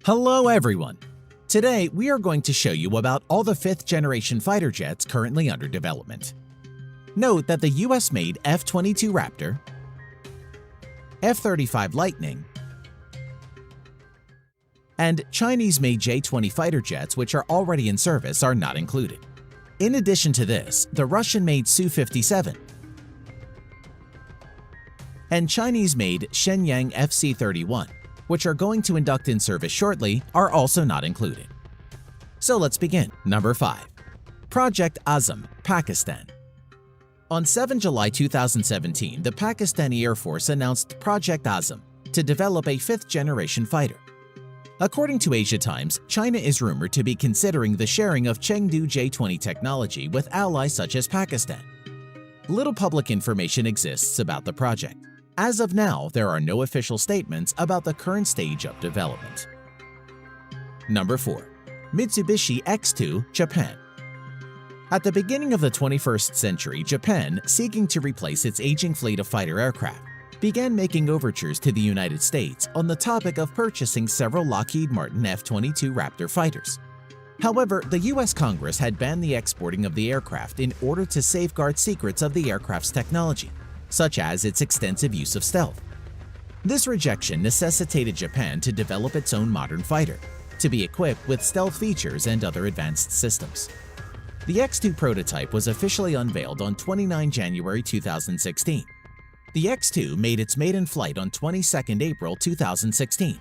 Hello everyone! Today we are going to show you about all the 5th generation fighter jets currently under development. Note that the US-made F-22 Raptor, F-35 Lightning, and Chinese-made J-20 fighter jets which are already in service are not included. In addition to this, the Russian-made Su-57 and Chinese-made Shenyang FC-31, which are going to induct in service shortly, are also not included. So let's begin. Number 5. Project Azam, Pakistan. On 7 July 2017, the Pakistani Air Force announced Project Azam to develop a 5th generation fighter. According to Asia Times, China is rumored to be considering the sharing of Chengdu J-20 technology with allies such as Pakistan. Little public information exists about the project. As of now, there are no official statements about the current stage of development. Number 4. Mitsubishi X2, Japan. At the beginning of the 21st century, Japan, seeking to replace its aging fleet of fighter aircraft, began making overtures to the United States on the topic of purchasing several Lockheed Martin F-22 Raptor fighters. However, the US Congress had banned the exporting of the aircraft in order to safeguard secrets of the aircraft's technology, such as its extensive use of stealth. This rejection necessitated Japan to develop its own modern fighter, to be equipped with stealth features and other advanced systems. The X2 prototype was officially unveiled on 29 January 2016. The X2 made its maiden flight on 22 April 2016.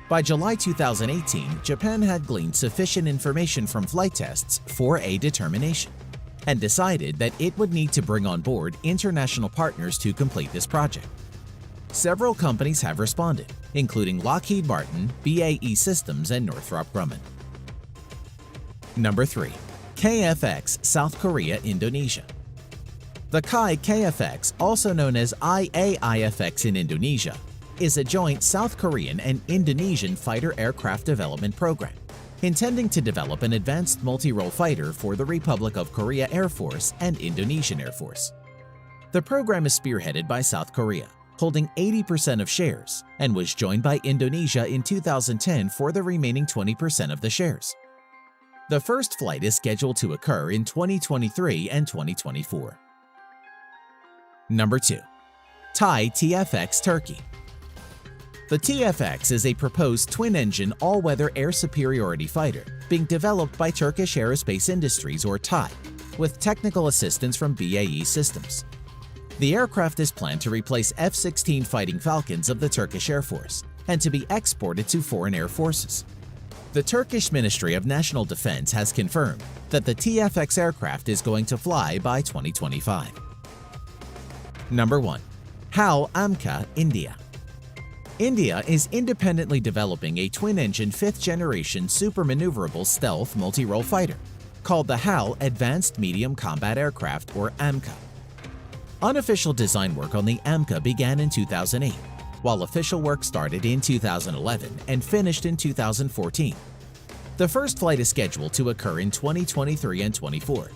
By July 2018, Japan had gleaned sufficient information from flight tests for a determination, and decided that it would need to bring on board international partners to complete this project. Several companies have responded, including Lockheed Martin, BAE Systems, and Northrop Grumman. Number 3. KFX, South Korea, Indonesia. The Kai KFX, also known as IAIFX in Indonesia, is a joint South Korean and Indonesian fighter aircraft development program, intending to develop an advanced multi-role fighter for the Republic of Korea Air Force and Indonesian Air Force. The program is spearheaded by South Korea, holding 80% of shares, and was joined by Indonesia in 2010 for the remaining 20% of the shares. The first flight is scheduled to occur in 2023 and 2024. Number 2. Thai TFX, Turkey. The TFX is a proposed twin-engine all-weather air superiority fighter being developed by Turkish Aerospace Industries or TAI, with technical assistance from BAE Systems. The aircraft is planned to replace F-16 Fighting Falcons of the Turkish Air Force and to be exported to foreign air forces. The Turkish Ministry of National Defense has confirmed that the TFX aircraft is going to fly by 2025. Number 1. HAL AMCA, India. India is independently developing a twin-engine 5th-generation super-maneuverable stealth multi-role fighter called the HAL Advanced Medium Combat Aircraft or AMCA. Unofficial design work on the AMCA began in 2008, while official work started in 2011 and finished in 2014. The first flight is scheduled to occur in 2023 and 2024.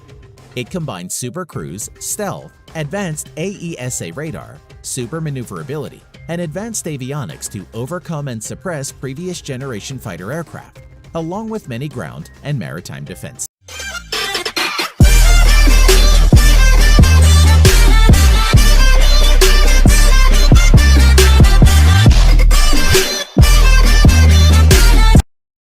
It combines super cruise, stealth, advanced AESA radar, super maneuverability, and advanced avionics to overcome and suppress previous generation fighter aircraft, along with many ground and maritime defense